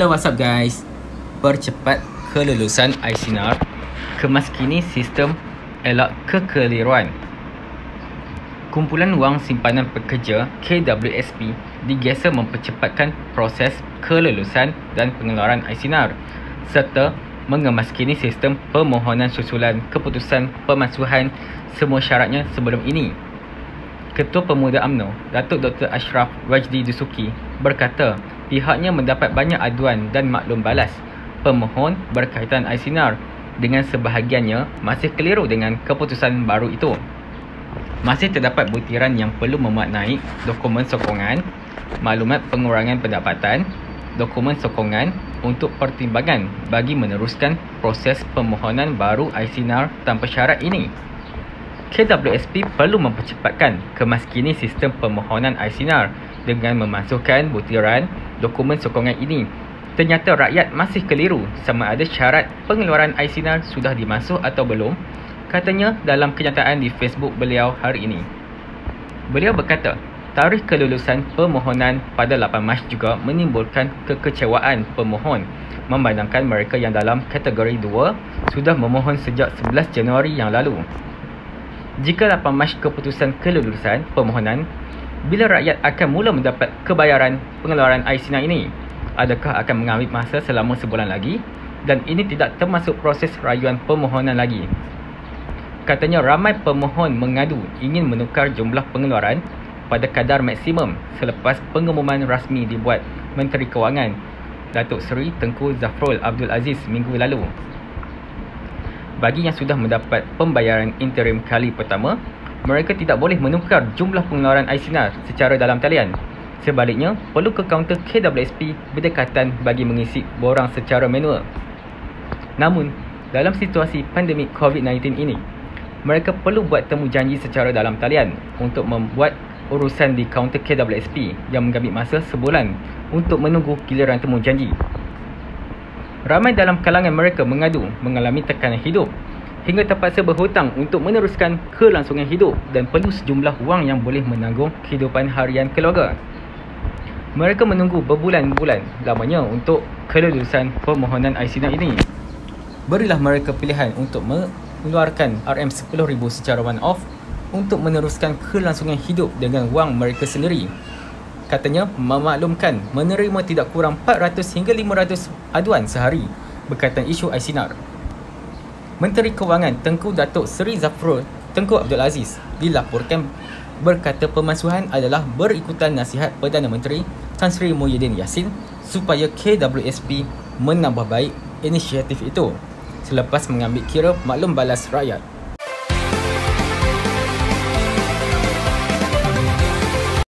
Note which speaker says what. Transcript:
Speaker 1: Hello, what's up guys? Percepat kelulusan iSINAR, kemaskini sistem elak kekeliruan. Kumpulan Wang Simpanan Pekerja KWSP digesa mempercepatkan proses kelulusan dan pengeluaran iSINAR serta mengemaskini sistem permohonan susulan keputusan pemansuhan semua syaratnya sebelum ini. Ketua Pemuda UMNO, Datuk Dr. Ashraf Wajdi Dusuki berkata pihaknya mendapat banyak aduan dan maklum balas pemohon berkaitan iSINAR dengan sebahagiannya masih keliru dengan keputusan baru itu. Masih terdapat butiran yang perlu memaknai dokumen sokongan, maklumat pengurangan pendapatan, dokumen sokongan untuk pertimbangan bagi meneruskan proses permohonan baru iSINAR tanpa syarat ini. KWSP perlu mempercepatkan kemaskini sistem permohonan iSINAR dengan memasukkan butiran dokumen sokongan ini. Ternyata rakyat masih keliru sama ada syarat pengeluaran iSINAR sudah dimasuk atau belum, katanya dalam kenyataan di Facebook beliau hari ini. Beliau berkata, tarikh kelulusan permohonan pada 8 Mac juga menimbulkan kekecewaan pemohon memandangkan mereka yang dalam kategori 2 sudah memohon sejak 11 Januari yang lalu. Jika 8 Mac keputusan kelulusan permohonan, bila rakyat akan mula mendapat kebayaran pengeluaran iSINAR ini? Adakah akan mengambil masa selama sebulan lagi? Dan ini tidak termasuk proses rayuan permohonan lagi. Katanya ramai pemohon mengadu ingin menukar jumlah pengeluaran pada kadar maksimum selepas pengumuman rasmi dibuat Menteri Kewangan Datuk Seri Tengku Zafrul Abdul Aziz minggu lalu. Bagi yang sudah mendapat pembayaran interim kali pertama, mereka tidak boleh menukar jumlah pengeluaran iSINAR secara dalam talian. Sebaliknya, perlu ke kaunter KWSP berdekatan bagi mengisi borang secara manual. Namun, dalam situasi pandemik COVID-19 ini, mereka perlu buat temu janji secara dalam talian untuk membuat urusan di kaunter KWSP yang mengambil masa sebulan untuk menunggu giliran temu janji. Ramai dalam kalangan mereka mengadu mengalami tekanan hidup hingga terpaksa berhutang untuk meneruskan kelangsungan hidup dan perlu sejumlah wang yang boleh menanggung kehidupan harian keluarga. Mereka menunggu berbulan-bulan lamanya untuk kelulusan permohonan iSINAR ini. Berilah mereka pilihan untuk mengeluarkan RM10,000 secara one-off untuk meneruskan kelangsungan hidup dengan wang mereka sendiri. Katanya memaklumkan menerima tidak kurang 400 hingga 500 aduan sehari berkaitan isu iSINAR. Menteri Kewangan Tengku Datuk Seri Zafrul Tengku Abdul Aziz dilaporkan berkata pemansuhan adalah berikutan nasihat Perdana Menteri Tan Sri Muhyiddin Yassin supaya KWSP menambah baik inisiatif itu selepas mengambil kira maklum balas rakyat.